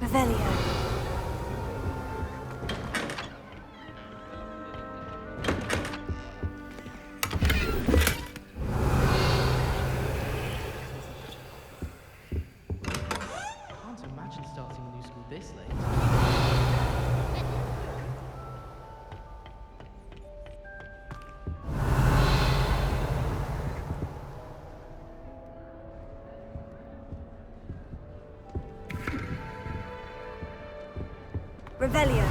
Revelio. Can't imagine starting a new school this late. Revelio.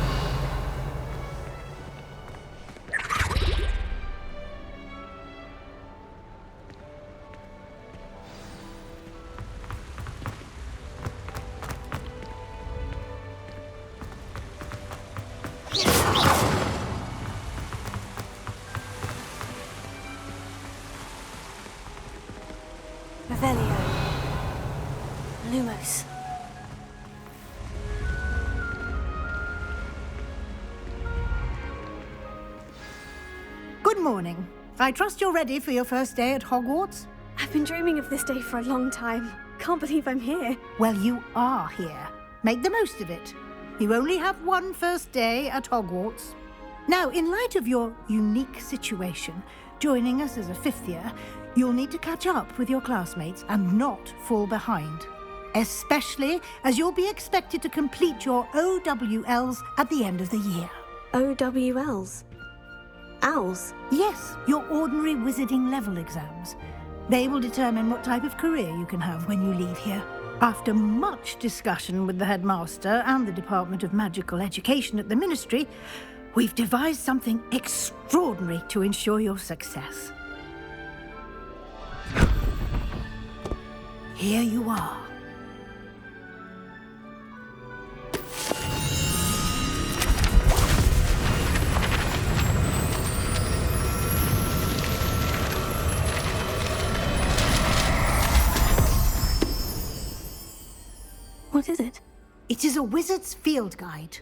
Revelio. Lumos. Good morning. I trust you're ready for your first day at Hogwarts? I've been dreaming of this day for a long time. Can't believe I'm here. Well, you are here. Make the most of it. You only have one first day at Hogwarts. Now, in light of your unique situation, joining us as a fifth year, you'll need to catch up with your classmates and not fall behind. Especially as you'll be expected to complete your OWLs at the end of the year. OWLs? Owls? Yes, your ordinary wizarding level exams. They will determine what type of career you can have when you leave here. After much discussion with the headmaster and the Department of Magical Education at the Ministry, we've devised something extraordinary to ensure your success. Here you are. What is it? It is a wizard's field guide.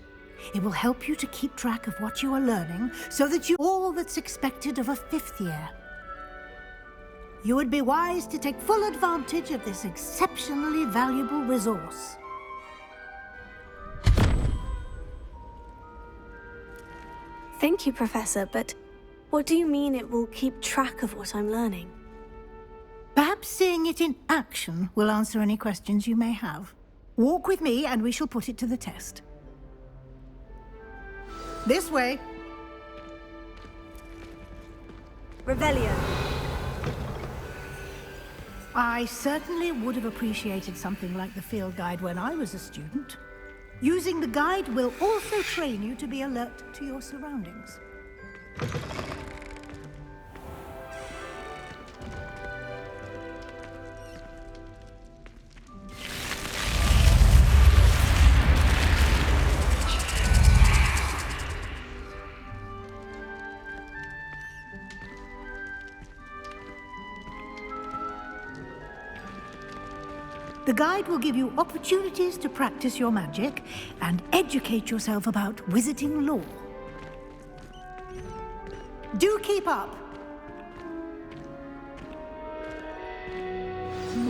It will help you to keep track of what you are learning so that you all that's expected of a fifth year. You would be wise to take full advantage of this exceptionally valuable resource. Thank you, Professor, but what do you mean it will keep track of what I'm learning? Perhaps seeing it in action will answer any questions you may have. Walk with me and we shall put it to the test. This way. Revelio. I certainly would have appreciated something like the field guide when I was a student. Using the guide will also train you to be alert to your surroundings. The guide will give you opportunities to practice your magic and educate yourself about wizarding lore. Do keep up!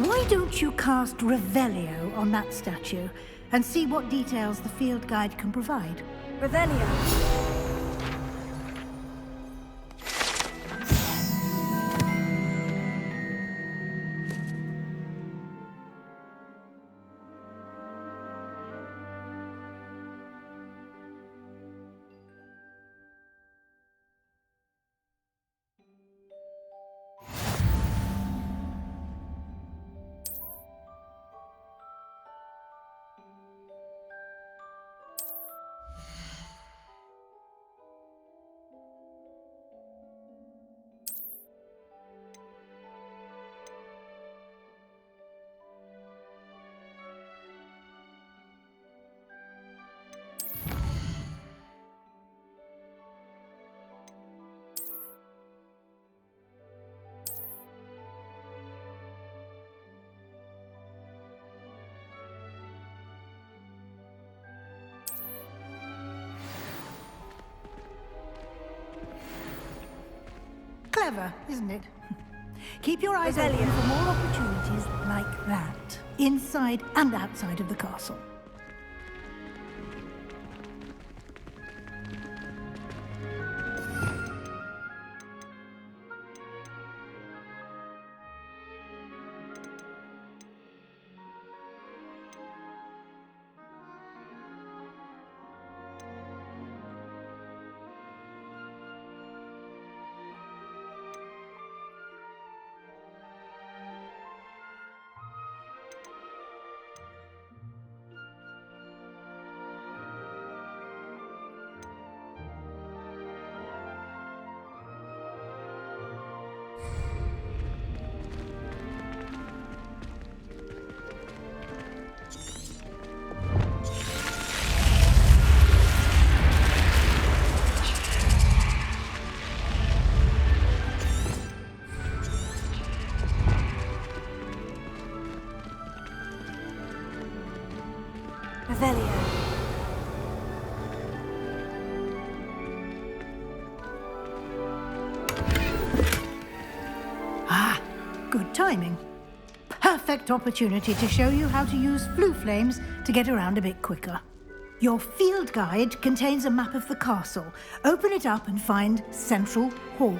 Why don't you cast Revelio on that statue and see what details the field guide can provide? Revelio. Clever, isn't it? Keep your eyes open Revelio. for more opportunities like that, inside and outside of the castle. good timing. Perfect opportunity to show you how to use flue flames to get around a bit quicker. Your field guide contains a map of the castle. Open it up and find Central Hall.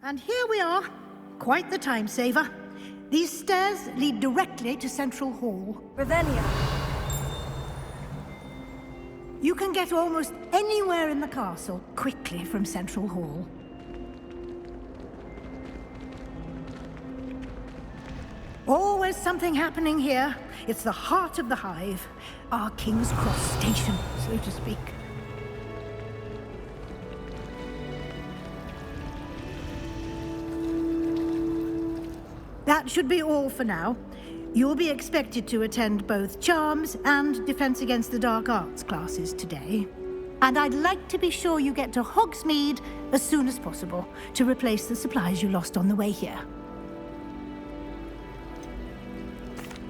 And here we are. Quite the time saver. These stairs lead directly to Central Hall. Revelio. You can get almost anywhere in the castle quickly from Central Hall. Always something happening here. It's the heart of the hive. Our King's Cross station, so to speak. That should be all for now. You'll be expected to attend both Charms and Defense Against the Dark Arts classes today. And I'd like to be sure you get to Hogsmeade as soon as possible to replace the supplies you lost on the way here.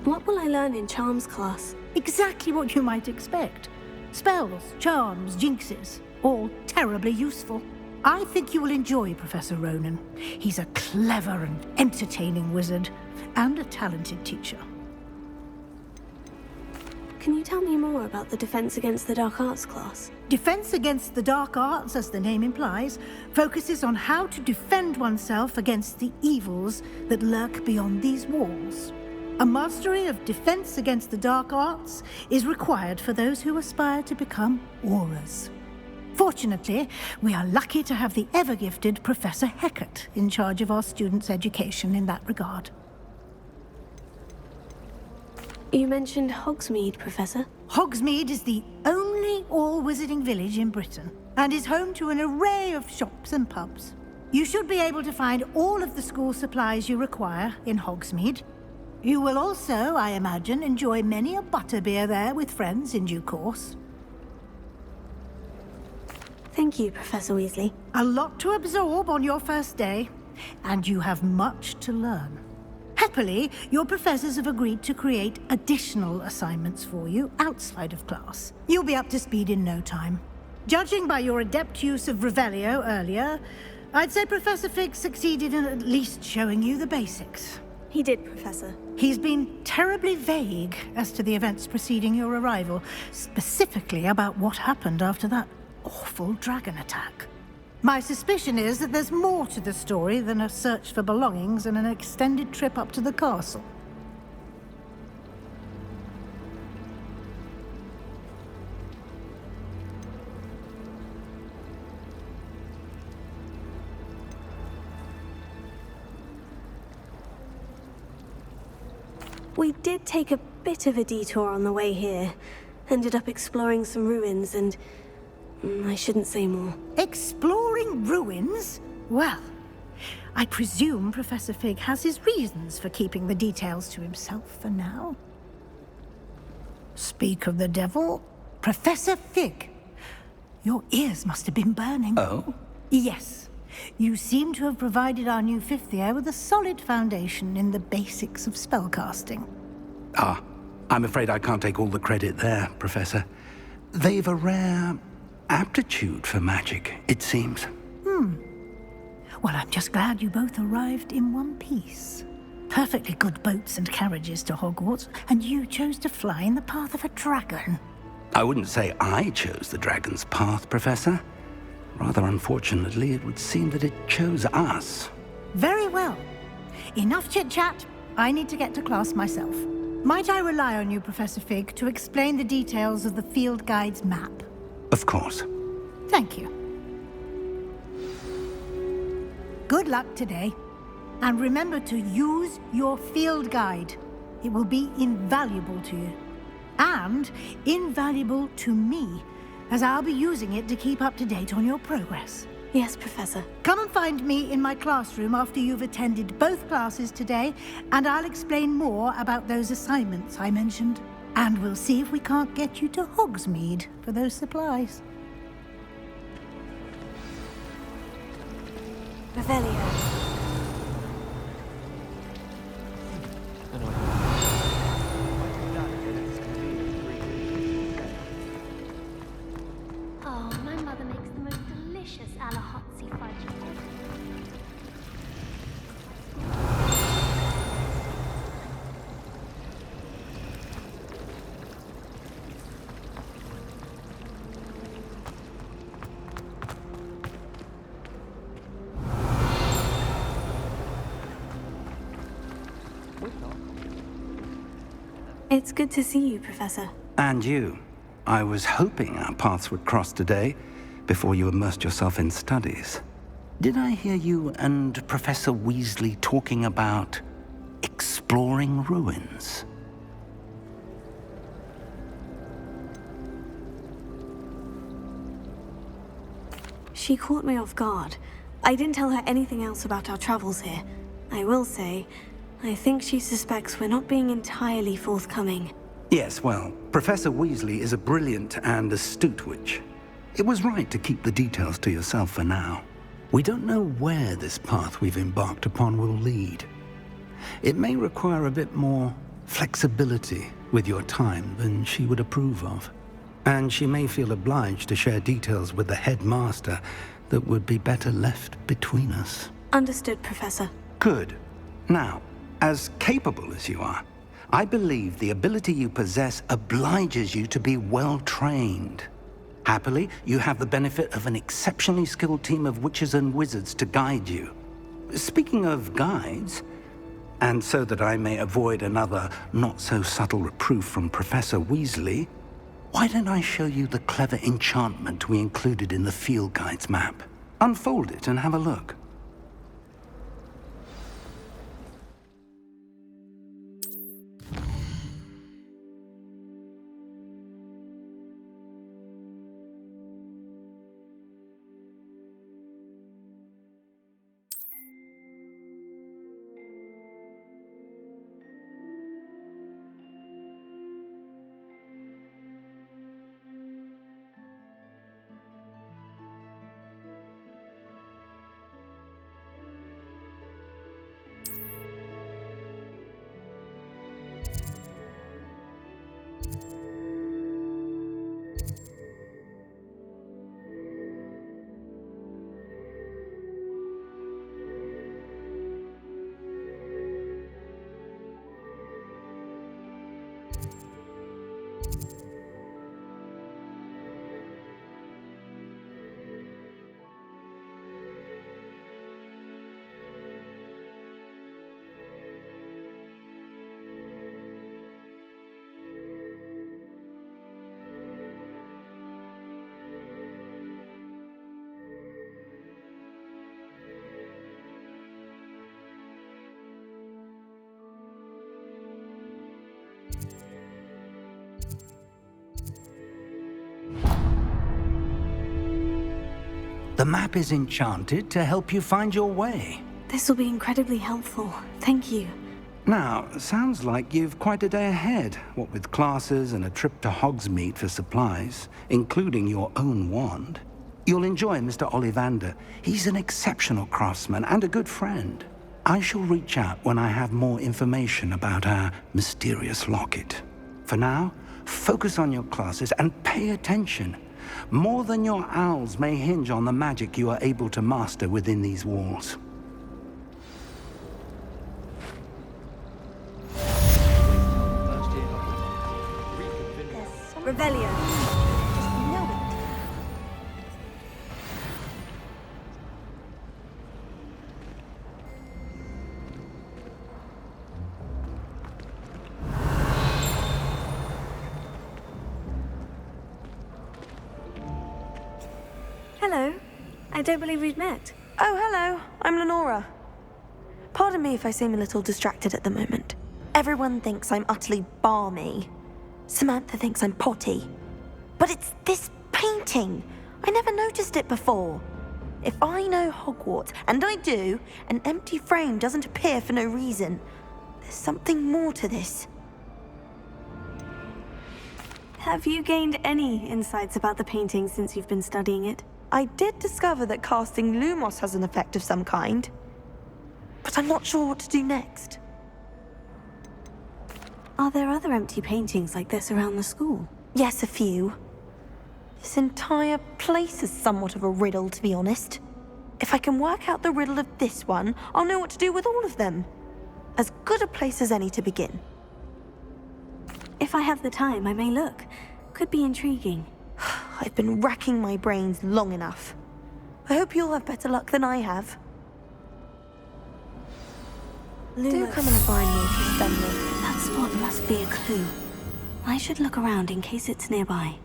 What will I learn in Charms class? Exactly what you might expect. Spells, charms, jinxes, all terribly useful. I think you will enjoy Professor Ronan. He's a clever and entertaining wizard, and a talented teacher. Can you tell me more about the Defense Against the Dark Arts class? Defense Against the Dark Arts, as the name implies, focuses on how to defend oneself against the evils that lurk beyond these walls. A mastery of Defense Against the Dark Arts is required for those who aspire to become Aurors. Fortunately, we are lucky to have the ever-gifted Professor Hecat in charge of our students' education in that regard. You mentioned Hogsmeade, Professor. Hogsmeade is the only all-wizarding village in Britain, and is home to an array of shops and pubs. You should be able to find all of the school supplies you require in Hogsmeade. You will also, I imagine, enjoy many a butterbeer there with friends in due course. Thank you, Professor Weasley. A lot to absorb on your first day, and you have much to learn. Happily, your professors have agreed to create additional assignments for you outside of class. You'll be up to speed in no time. Judging by your adept use of Revelio earlier, I'd say Professor Fig succeeded in at least showing you the basics. He did, Professor. He's been terribly vague as to the events preceding your arrival, specifically about what happened after that awful dragon attack. My suspicion is that there's more to the story than a search for belongings and an extended trip up to the castle. We did take a bit of a detour on the way here. Ended up exploring some ruins and... I shouldn't say more. Exploring ruins? Well, I presume Professor Fig has his reasons for keeping the details to himself for now. Speak of the devil, Professor Fig. Your ears must have been burning. Oh? Yes. You seem to have provided our new fifth year with a solid foundation in the basics of spellcasting. Ah, I'm afraid I can't take all the credit there, Professor. They've a rare aptitude for magic, it seems. Well, I'm just glad you both arrived in one piece. Perfectly good boats and carriages to Hogwarts, and you chose to fly in the path of a dragon. I wouldn't say I chose the dragon's path, Professor. Rather unfortunately, it would seem that it chose us. Very well. Enough chit-chat. I need to get to class myself. Might I rely on you, Professor Fig, to explain the details of the field guide's map? Of course. Thank you. Good luck today. And remember to use your field guide. It will be invaluable to you. And invaluable to me, as I'll be using it to keep up to date on your progress. Yes, Professor. Come and find me in my classroom after you've attended both classes today, and I'll explain more about those assignments I mentioned. And we'll see if we can't get you to Hogsmeade for those supplies. Revelio. Oh, my mother makes the most delicious Alahotzi fudge. It's good to see you, Professor. And you. I was hoping our paths would cross today, before you immersed yourself in studies. Did I hear you and Professor Weasley talking about exploring ruins? She caught me off guard. I didn't tell her anything else about our travels here. I will say, I think she suspects we're not being entirely forthcoming. Yes, well, Professor Weasley is a brilliant and astute witch. It was right to keep the details to yourself for now. We don't know where this path we've embarked upon will lead. It may require a bit more flexibility with your time than she would approve of. And she may feel obliged to share details with the headmaster that would be better left between us. Understood, Professor. Good. Now, as capable as you are, I believe the ability you possess obliges you to be well trained. Happily, you have the benefit of an exceptionally skilled team of witches and wizards to guide you. Speaking of guides, and so that I may avoid another not-so-subtle reproof from Professor Weasley, why don't I show you the clever enchantment we included in the field guide's map? Unfold it and have a look. The map is enchanted to help you find your way. This will be incredibly helpful. Thank you. Now, sounds like you've quite a day ahead, what with classes and a trip to Hogsmeade for supplies, including your own wand. You'll enjoy Mr. Ollivander. He's an exceptional craftsman and a good friend. I shall reach out when I have more information about our mysterious locket. For now, focus on your classes and pay attention. More than your owls may hinge on the magic you are able to master within these walls. First year Hogwarts. Reconfirm. Revelio. Just know it. Hello. I don't believe we've met. Oh, hello. I'm Lenora. Pardon me if I seem a little distracted at the moment. Everyone thinks I'm utterly balmy. Samantha thinks I'm potty. But it's this painting. I never noticed it before. If I know Hogwarts, and I do, an empty frame doesn't appear for no reason. There's something more to this. Have you gained any insights about the painting since you've been studying it? I did discover that casting Lumos has an effect of some kind. But I'm not sure what to do next. Are there other empty paintings like this around the school? Yes, a few. This entire place is somewhat of a riddle, to be honest. If I can work out the riddle of this one, I'll know what to do with all of them. As good a place as any to begin. If I have the time, I may look. Could be intriguing. I've been racking my brains long enough. I hope you'll have better luck than I have. Do come and find me if you send me. That spot must be a clue. I should look around in case it's nearby.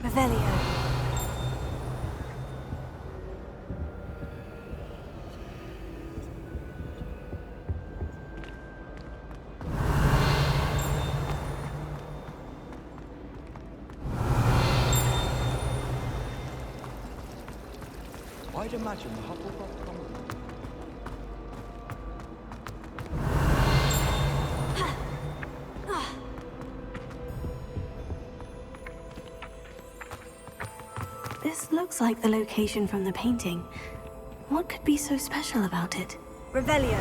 Revelio. I'd imagine the Hufflepuff Common. This looks like the location from the painting. What could be so special about it? Revelio.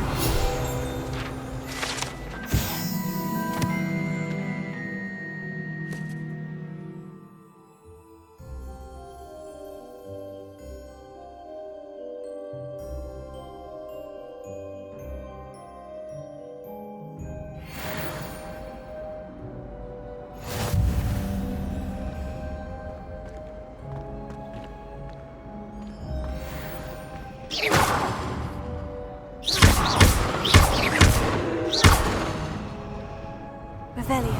Revelio.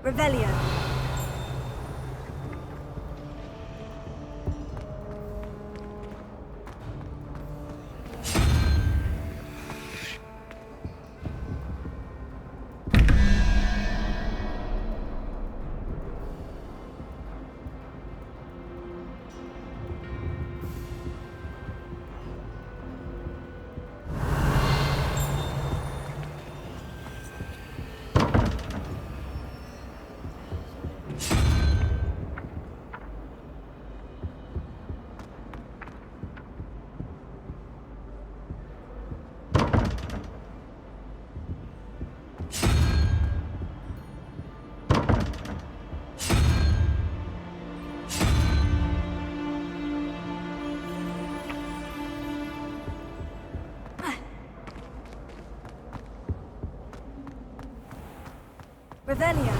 Revelio. Revelio.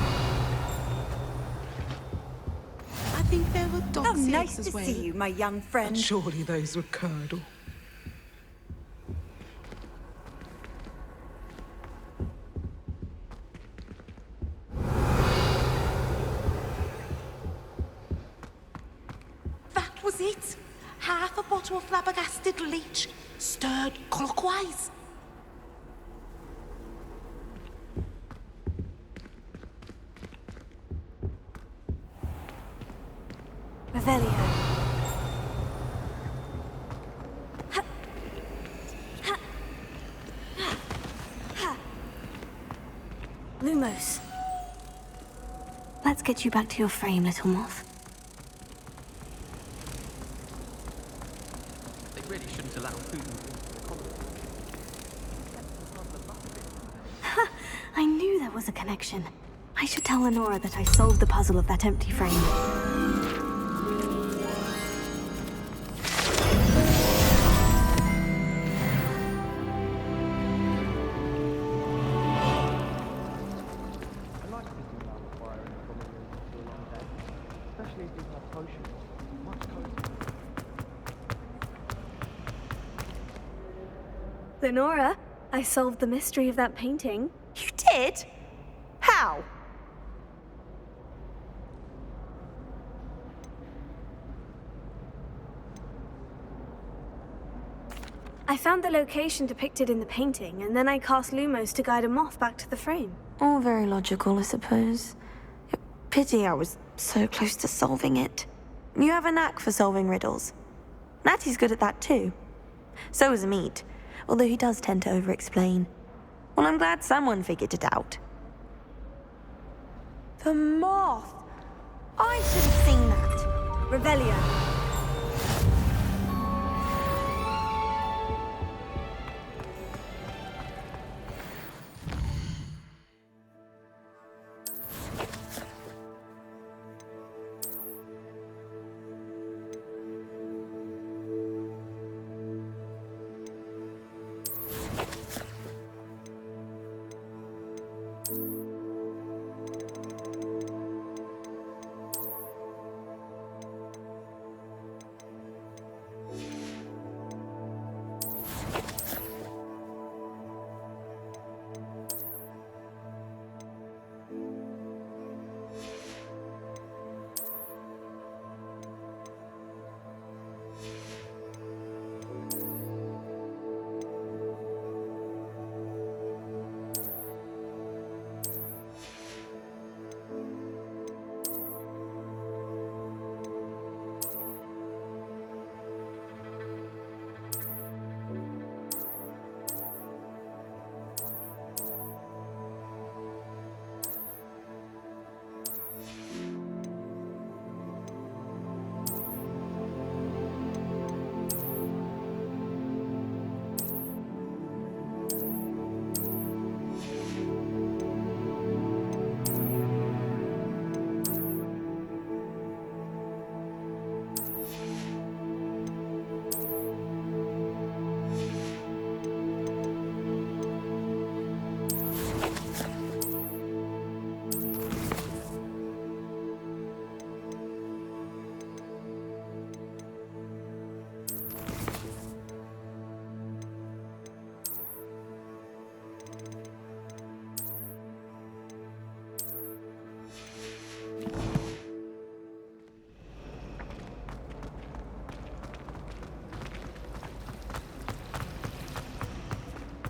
I think there were dogs Oh, here nice as to well. see you, my young friend. And surely those were Curdle. it. Half a bottle of flabbergasted leech, stirred clockwise. Revelio. Lumos. Let's get you back to your frame, little moth. They really shouldn't allow food and drink. I knew there was a connection. I should tell Lenora that I solved the puzzle of that empty frame. I like thinking about the fire in the common room after a long day, especially if people have potions. Much cozier. Lenora, I solved the mystery of that painting. You did? How? I found the location depicted in the painting, and then I cast Lumos to guide a moth back to the frame. All very logical, I suppose. Pity I was so close to solving it. You have a knack for solving riddles. Natty's good at that too. So is Amit, although he does tend to over-explain. Well, I'm glad someone figured it out. The moth! I should have seen that. Revelio.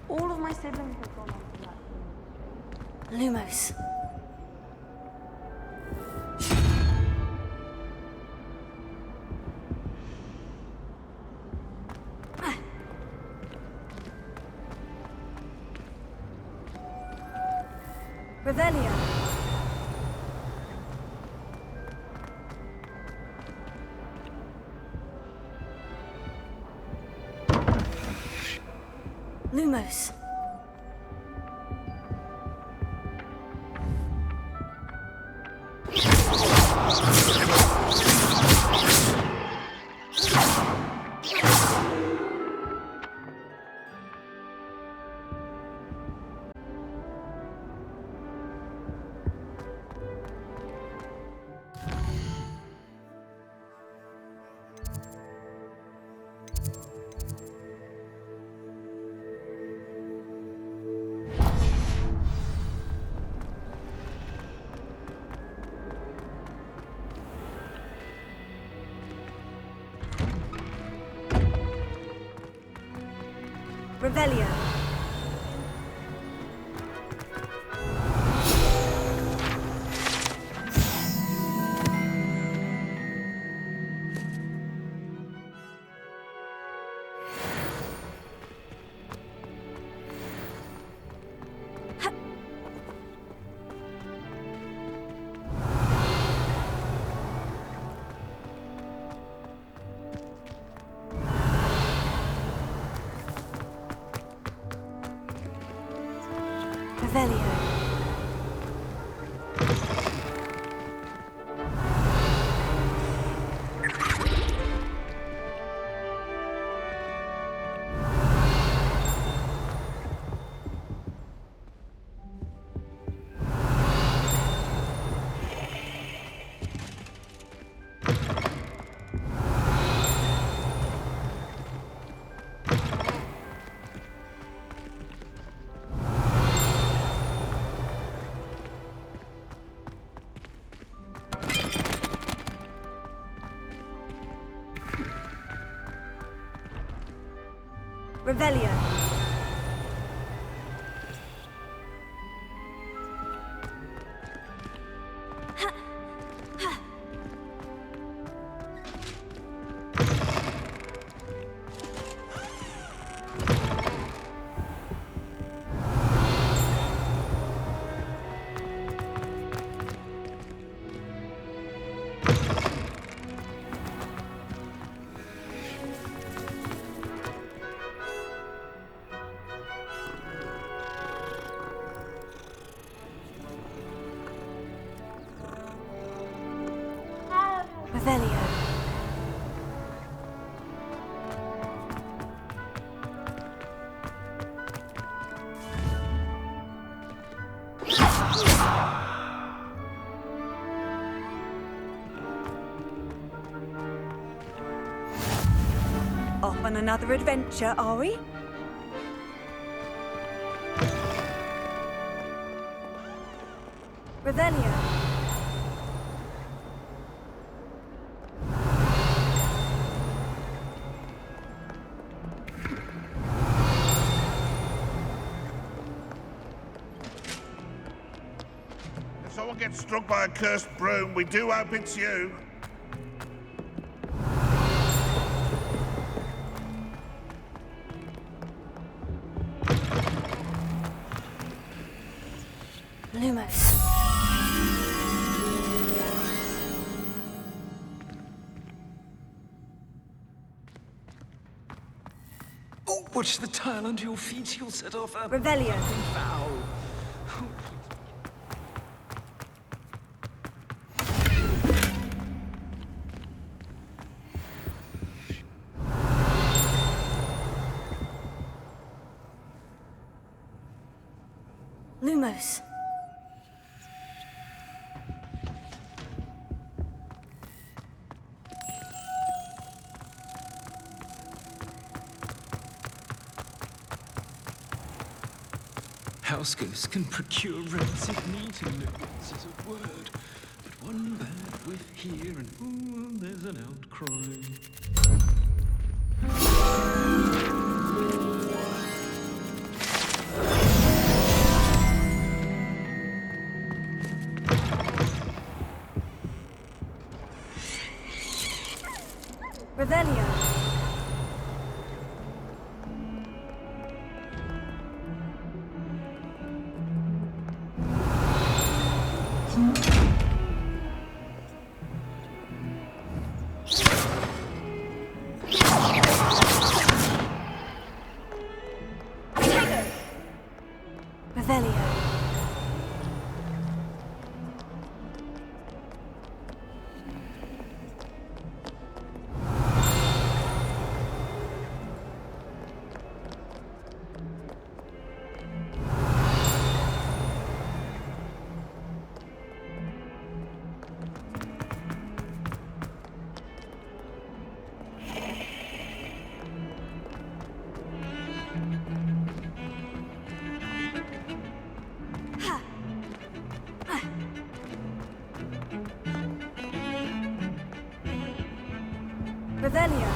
All of my siblings have gone on to that. Lumos. Revelio. Lumos. Revelio. Revelio. Revelio. Revelio. Off on another adventure, are we? Revelio. If someone gets struck by a cursed broom, we do hope it's you. Lumos. Oh, watch the tile under your feet. You'll set off a Revelio. foul. Lumos. House ghosts can procure rancid meat and no answers a word. But one bad whiff here and ooh, there's an outcry. Revelio. Revelio. Revelio.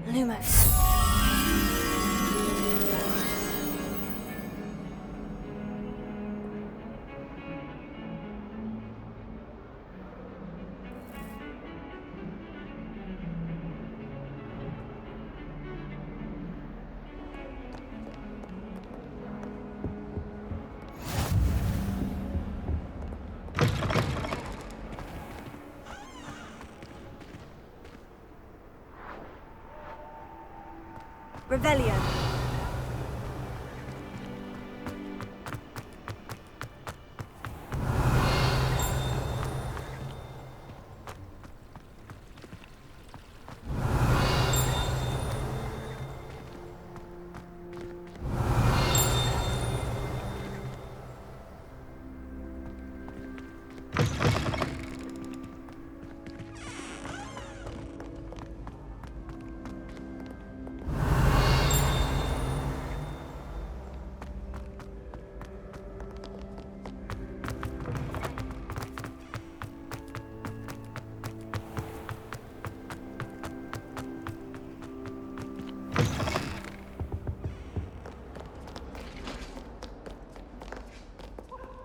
Lumos. Revelio.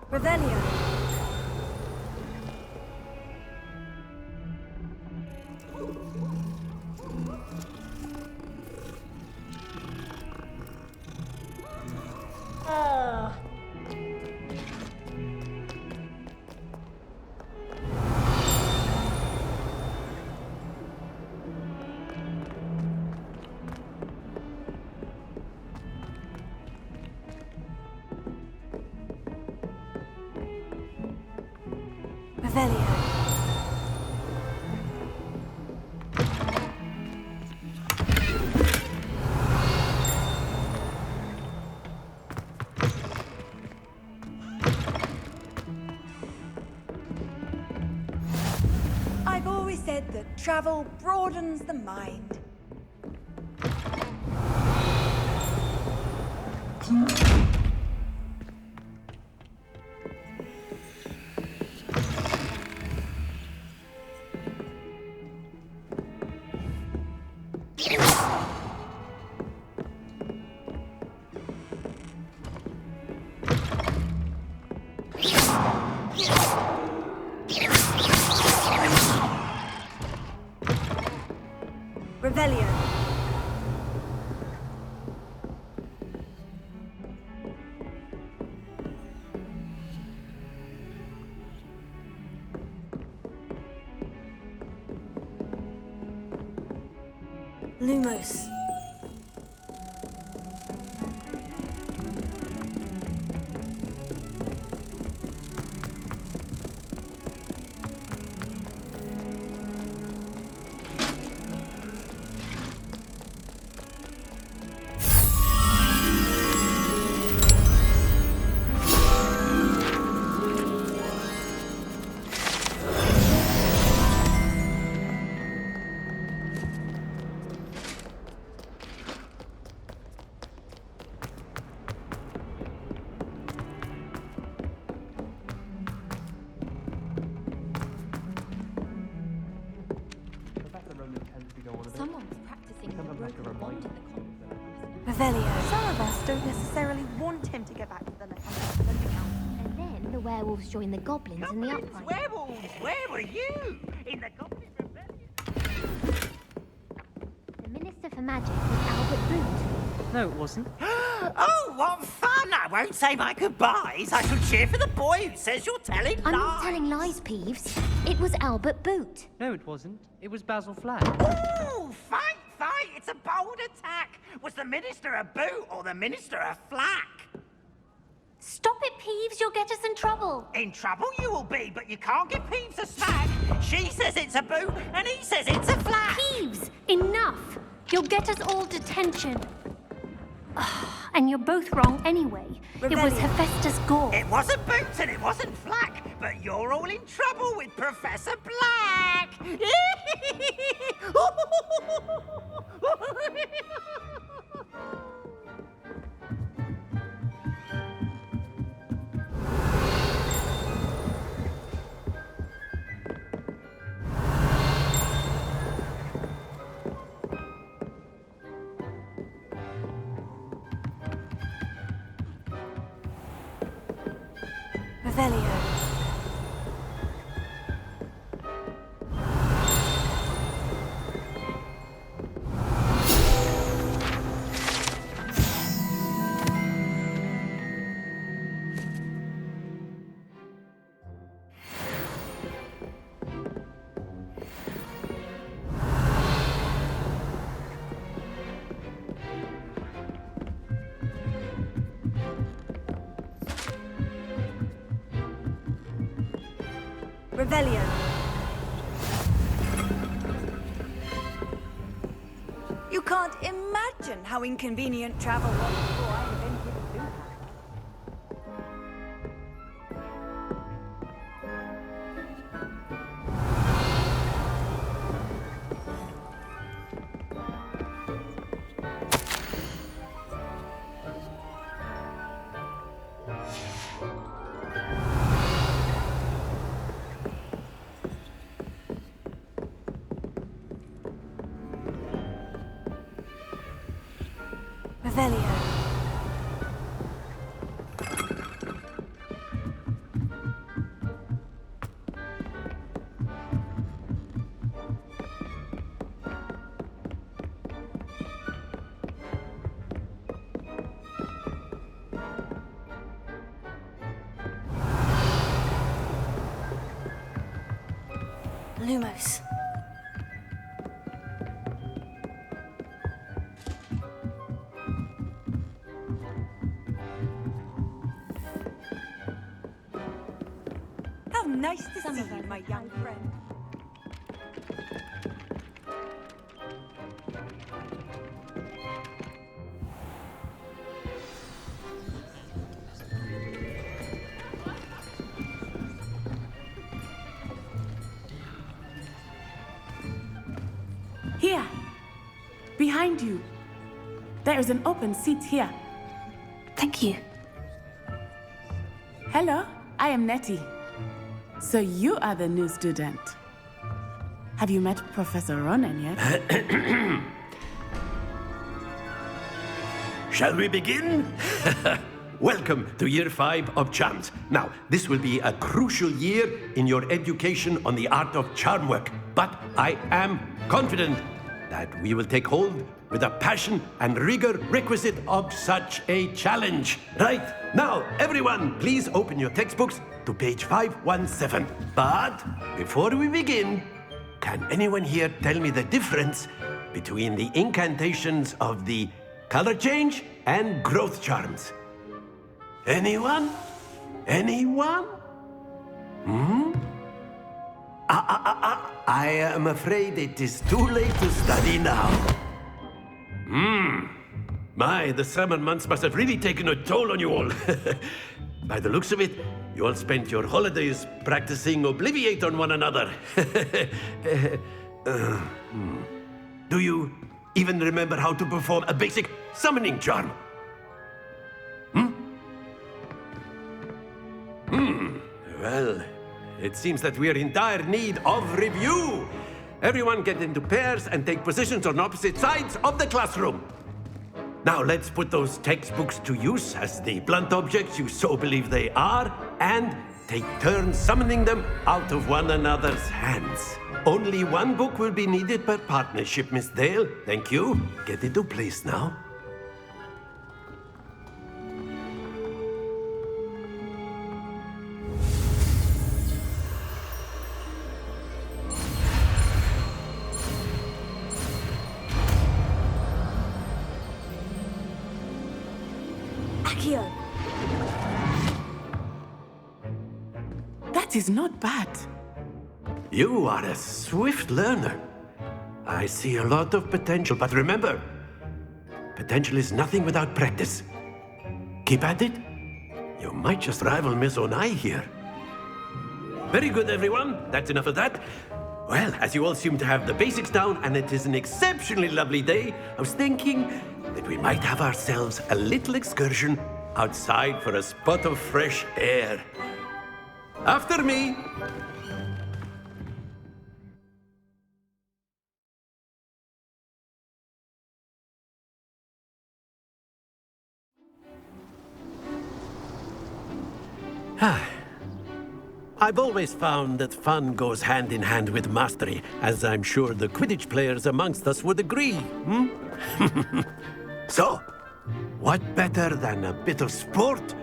Revelio. Revelio. I've always said that travel broadens the mind. Revelio. Lumos. Professor Roman tends to go on a bit. Someone's practicing the Sometimes have to broken bond remind in the common. Revelio. Some of us don't necessarily want him to get back to the Lieutenant Council. And then the werewolves join the goblins in the uprising. Werewolves, where were you? In the Goblin Rebellion? The Minister for Magic was Albert Boot. No, it wasn't. Oh, what fun! I won't say my goodbyes. I shall cheer for the boy who says you're telling I'm lies. not telling lies, Peeves. It was Albert Boot. No, it wasn't. It was Basil Flack. Ooh, fight! It's a bold attack. Was the Minister a boot or the Minister a flack? Stop it, Peeves. You'll get us in trouble. In trouble you will be, but you can't give Peeves a smack. She says it's a boot, and he says it's a flack. Peeves, enough. You'll get us all detention. And you're both wrong anyway. It was Revelio. Hephaestus Gore. It wasn't boot and it wasn't flack, but you're all in trouble with Professor Black. Revelio. Revelio. You can't imagine how inconvenient travel was before I invented Luca. Revelio. Lumos. How nice to see you, my young friend. Here, behind you. There is an open seat here. Thank you. Hello, I am Nettie. So you are the new student. Have you met Professor Ronan yet? Shall we begin? Welcome to Year 5 of Charms. Now, this will be a crucial year in your education on the art of charm work, but I am confident that we will take hold with the passion and rigor requisite of such a challenge. Right, now, everyone, please open your textbooks to page 517. But before we begin, can anyone here tell me the difference between the incantations of the color change and growth charms? Anyone? Anyone? I am afraid it is too late to study now. My, the summer months must have really taken a toll on you all. By the looks of it, you all spent your holidays practicing Obliviate on one another. Do you even remember how to perform a basic summoning charm? Well, it seems that we are in dire need of review. Everyone get into pairs and take positions on opposite sides of the classroom. Now let's put those textbooks to use as the blunt objects you so believe they are, and take turns summoning them out of one another's hands. Only one book will be needed per partnership, Miss Dale. Thank you. Get into place now. Accio. That is not bad. You are a swift learner. I see a lot of potential, but remember, potential is nothing without practice. Keep at it. You might just rival Miss Onai here. Very good, everyone. That's enough of that. Well, as you all seem to have the basics down, and it is an exceptionally lovely day, I was thinking that we might have ourselves a little excursion outside for a spot of fresh air. After me. I've always found that fun goes hand in hand with mastery, as I'm sure the Quidditch players amongst us would agree, hmm? So, what better than a bit of sport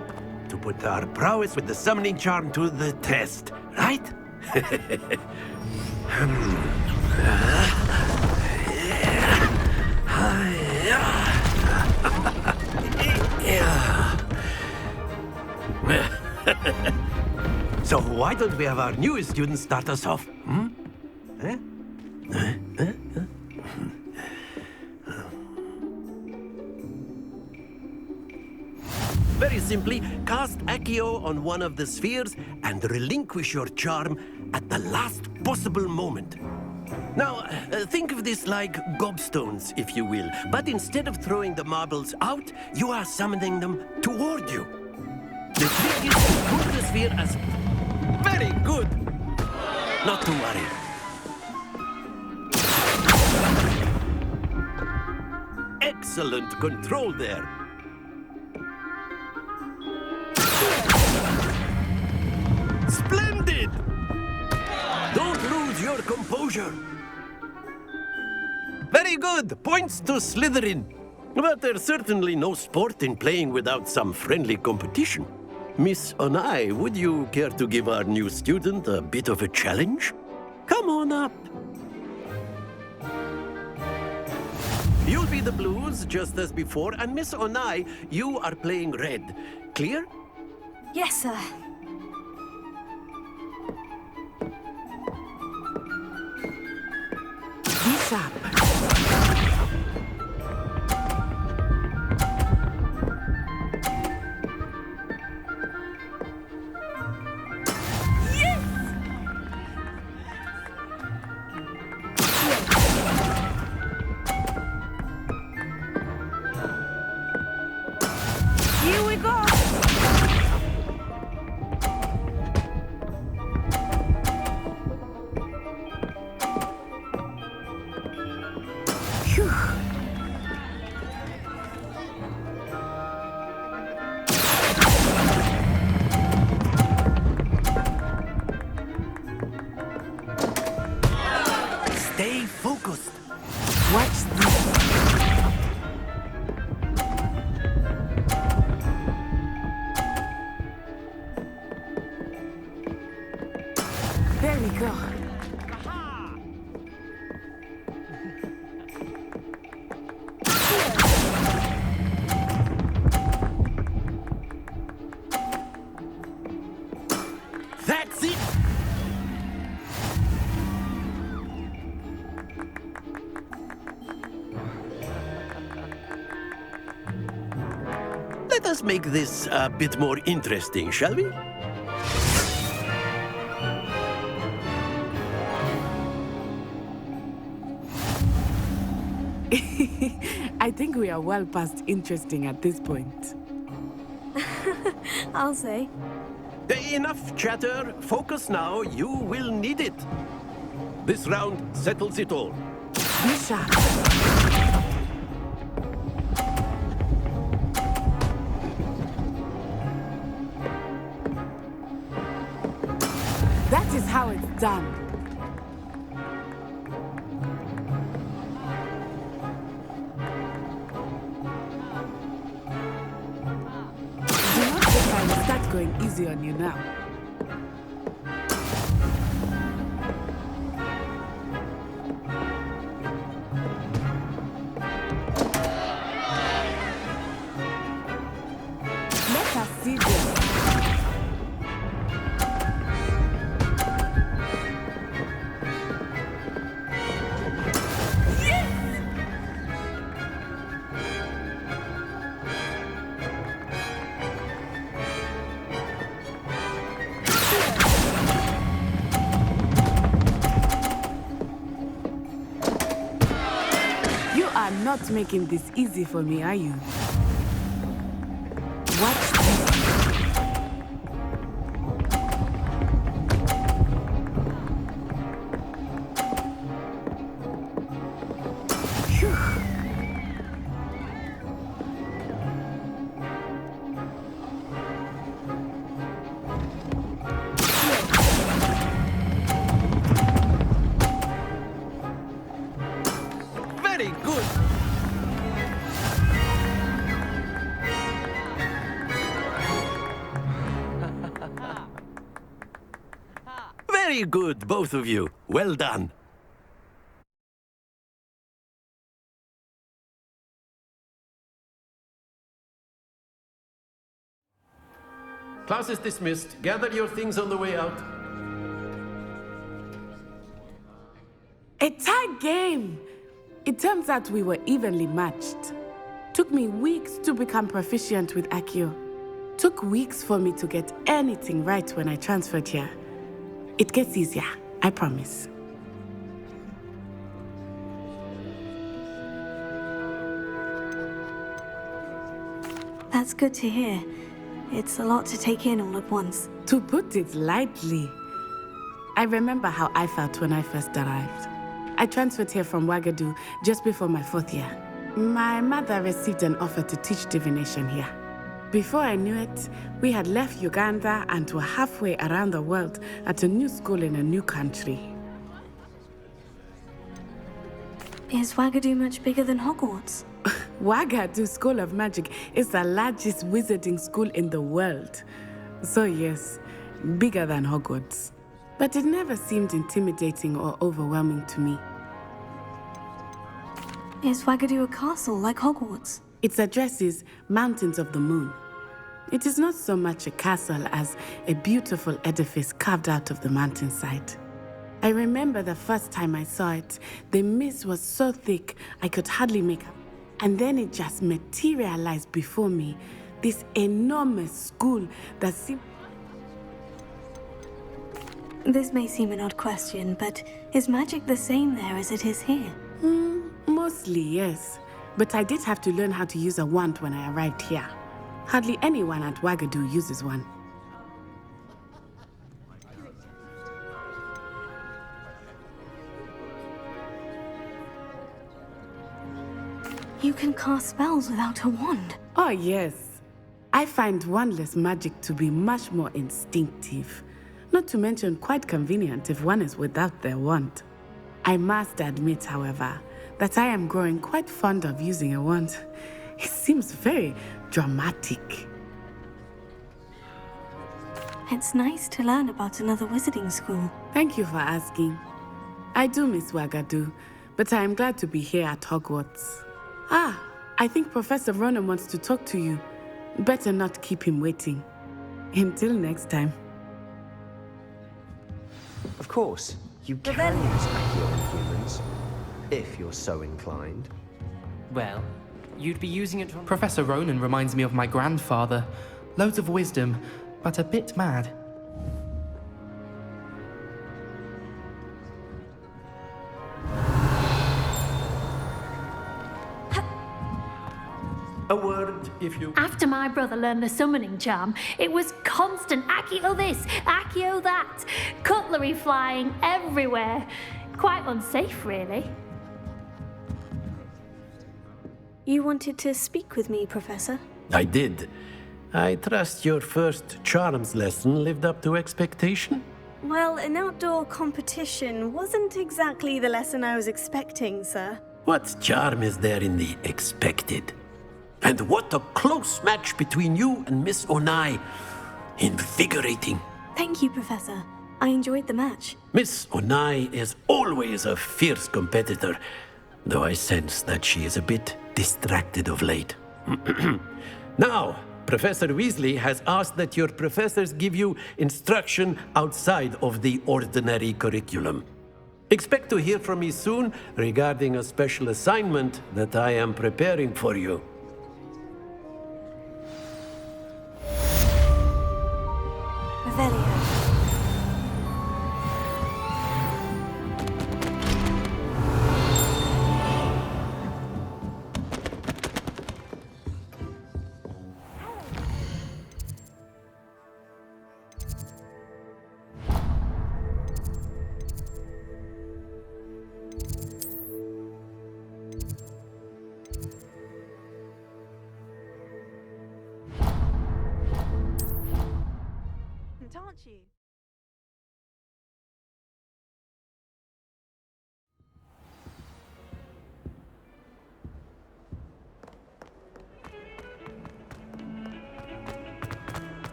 to put our prowess with the summoning charm to the test, right? So why don't we have our newest student start us off? Hmm? Very simply, cast Accio on one of the spheres and relinquish your charm at the last possible moment. Now, think of this like gobstones, if you will, but instead of throwing the marbles out, you are summoning them toward you. The trick is to pull the sphere as... Very good! Not to worry. Excellent control there. Splendid! Don't lose your composure. Very good. Points to Slytherin. But there's certainly no sport in playing without some friendly competition. Miss Onai, would you care to give our new student a bit of a challenge? Come on up. You'll be the blues, just as before, and Miss Onai, you are playing red. Clear? Yes, sir. Be sharp. Here we go. Phew. Stay focused. Watch this. There we go. That's it! Let us make this a bit more interesting, shall we? I think we are well past interesting at this point. I'll say. Enough chatter. Focus now. You will need it. This round settles it all. Be sharp. That is how it's done. Do not think I will start going easy on you now. Let us see this. You are not making this easy for me, are you? Watch this. Phew. Very good, both of you. Well done. Class is dismissed. Gather your things on the way out. A tie game! It turns out we were evenly matched. Took me weeks to become proficient with Accio. Took weeks for me to get anything right when I transferred here. It gets easier, I promise. That's good to hear. It's a lot to take in all at once. To put it lightly, I remember how I felt when I first arrived. I transferred here from Ouagadougou just before my 4th year. My mother received an offer to teach divination here. Before I knew it, we had left Uganda and were halfway around the world at a new school in a new country. Is Ouagadougou much bigger than Hogwarts? Ouagadougou School of Magic is the largest wizarding school in the world. So yes, bigger than Hogwarts. But it never seemed intimidating or overwhelming to me. Is Ouagadougou a castle like Hogwarts? Its address is Mountains of the Moon. It is not so much a castle as a beautiful edifice carved out of the mountainside. I remember the first time I saw it, the mist was so thick I could hardly make out. And then it just materialized before me, this enormous school that seemed... This may seem an odd question, but is magic the same there as it is here? Mostly, yes. But I did have to learn how to use a wand when I arrived here. Hardly anyone at Ouagadougou uses one. You can cast spells without a wand. Oh, yes. I find wandless magic to be much more instinctive. Not to mention quite convenient if one is without their wand. I must admit, however, that I am growing quite fond of using a wand. It seems very dramatic. It's nice to learn about another wizarding school. Thank you for asking. I do miss Ouagadougou, but I am glad to be here at Hogwarts. Ah, I think Professor Ronan wants to talk to you. Better not keep him waiting. Until next time. Of course, you can use Accio on humans, if you're so inclined. Well, you'd be using it on... Professor Ronan reminds me of my grandfather. Loads of wisdom, but a bit mad. A word, if you... After my brother learned the summoning charm, it was constant Accio this, Accio that. Cutlery flying everywhere. Quite unsafe, really. You wanted to speak with me, Professor? I did. I trust your first charms lesson lived up to expectation? Well, an outdoor competition wasn't exactly the lesson I was expecting, sir. What charm is there in the expected? And what a close match between you and Miss Onai. Invigorating. Thank you, Professor. I enjoyed the match. Miss Onai is always a fierce competitor, though I sense that she is a bit distracted of late. Now, Professor Weasley has asked that your professors give you instruction outside of the ordinary curriculum. Expect to hear from me soon regarding a special assignment that I am preparing for you. Revelio.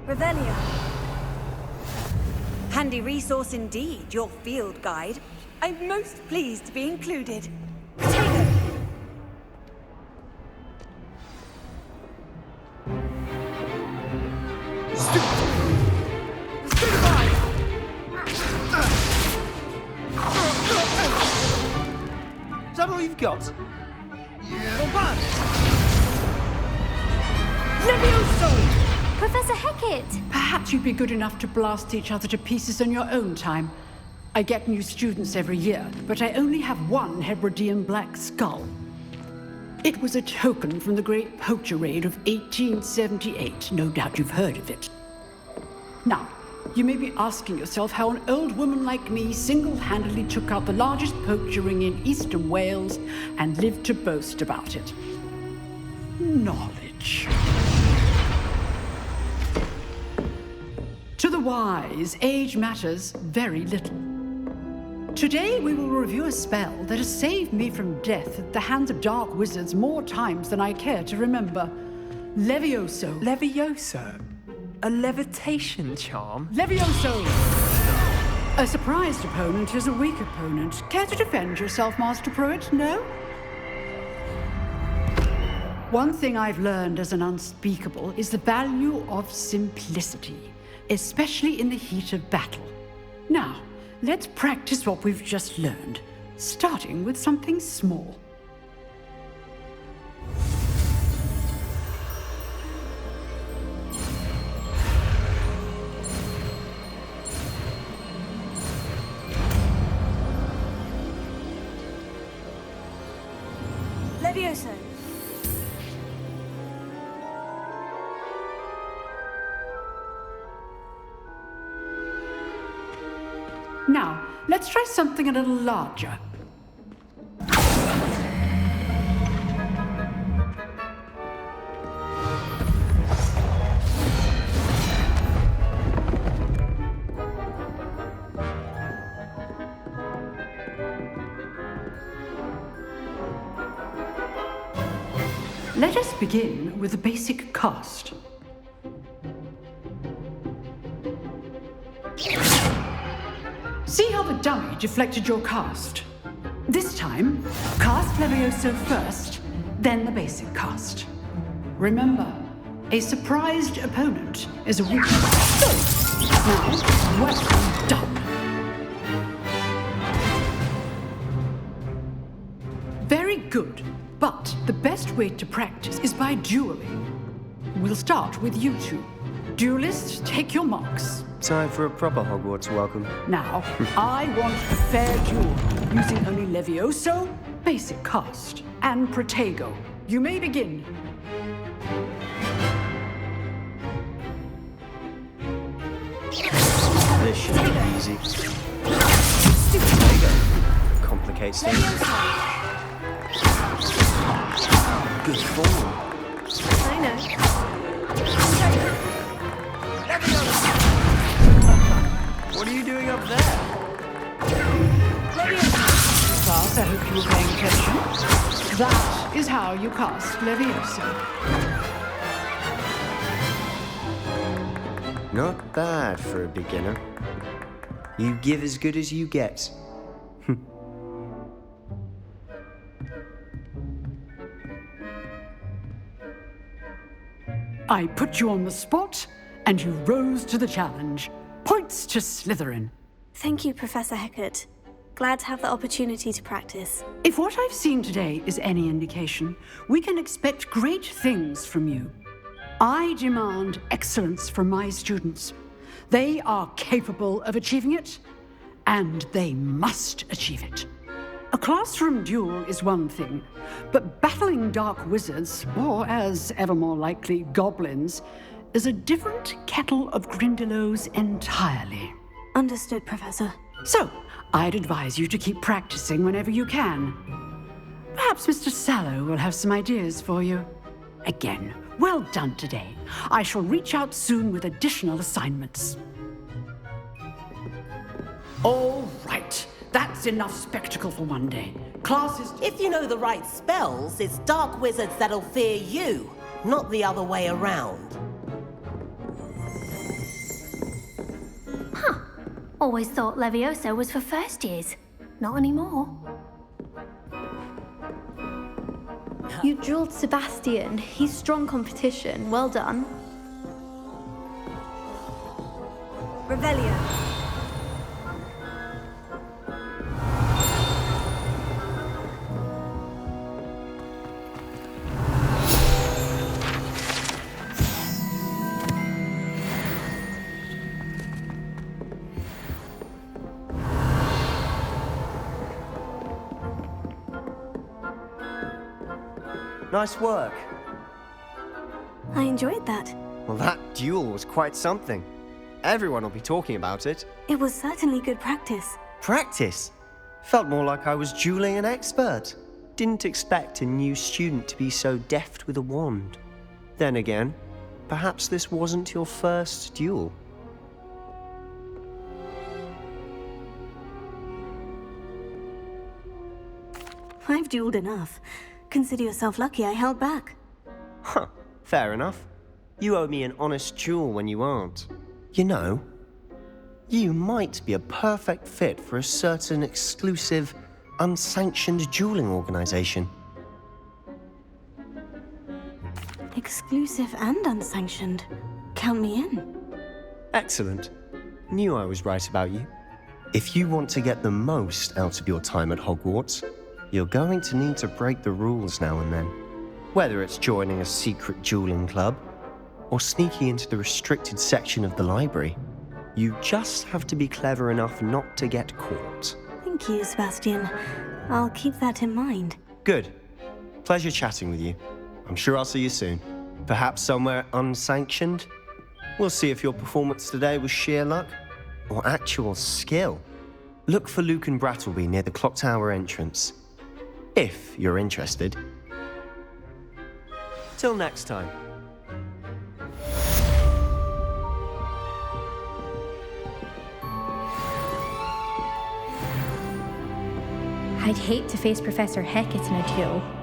Revelia. Handy resource indeed, your field guide. I'm most pleased to be included. Potato! Is that all you've got? Yeah. Not bad. Levioso! Professor Hecat! Perhaps you'd be good enough to blast each other to pieces on your own time. I get new students every year, but I only have one Hebridean black skull. It was a token from the Great Poacher Raid of 1878. No doubt you've heard of it. Now, you may be asking yourself how an old woman like me single-handedly took out the largest poacher ring in eastern Wales and lived to boast about it. Knowledge. To the wise, age matters very little. Today we will review a spell that has saved me from death at the hands of dark wizards more times than I care to remember. Levioso. Levioso? A levitation charm? Levioso! A surprised opponent is a weak opponent. Care to defend yourself, Master Pruitt? No? One thing I've learned as an unspeakable is the value of simplicity, especially in the heat of battle. Now, let's practice what we've just learned, starting with something small. Levioso. Now, let's try something a little larger. Let us begin with the basic cast. See how the dummy deflected your cast? This time, cast Levioso first, then the basic cast. Remember, a surprised opponent is a weak. Now, well done. Very good, but the best way to practice is by dueling. We'll start with you two. Duelists, take your marks. Time for a proper Hogwarts welcome. Now, I want a fair duel, using only Levioso, basic cast, and Protego. You may begin. This should be easy. Protego complicates things. Good form. I know. What are you doing up there? Class, I hope you were paying attention. That is how you cast Levioso. Not bad for a beginner. You give as good as you get. I put you on the spot, and you rose to the challenge. Points to Slytherin. Thank you, Professor Hecat. Glad to have the opportunity to practice. If what I've seen today is any indication, we can expect great things from you. I demand excellence from my students. They are capable of achieving it, and they must achieve it. A classroom duel is one thing, but battling dark wizards, or as ever more likely, goblins, is a different kettle of Grindylows entirely. Understood, Professor. So, I'd advise you to keep practicing whenever you can. Perhaps Mr. Sallow will have some ideas for you. Again, well done today. I shall reach out soon with additional assignments. All right. That's enough spectacle for one day. Classes... If you know the right spells, it's dark wizards that'll fear you, not the other way around. Always thought Levioso was for first years. Not anymore. You drilled Sebastian. He's strong competition. Well done. Revelio. Nice work. I enjoyed that. Well, that duel was quite something. Everyone will be talking about it. It was certainly good practice. Practice? Felt more like I was dueling an expert. Didn't expect a new student to be so deft with a wand. Then again, perhaps this wasn't your first duel. I've dueled enough. Consider yourself lucky I held back. Huh, fair enough. You owe me an honest duel when you aren't. You know, you might be a perfect fit for a certain exclusive, unsanctioned dueling organization. Exclusive and unsanctioned. Count me in. Excellent. Knew I was right about you. If you want to get the most out of your time at Hogwarts, you're going to need to break the rules now and then. Whether it's joining a secret dueling club, or sneaking into the restricted section of the library, you just have to be clever enough not to get caught. Thank you, Sebastian. I'll keep that in mind. Good. Pleasure chatting with you. I'm sure I'll see you soon. Perhaps somewhere unsanctioned? We'll see if your performance today was sheer luck, or actual skill. Look for Luke and Brattleby near the clock tower entrance. If you're interested. Till next time. I'd hate to face Professor Hecat in a duel.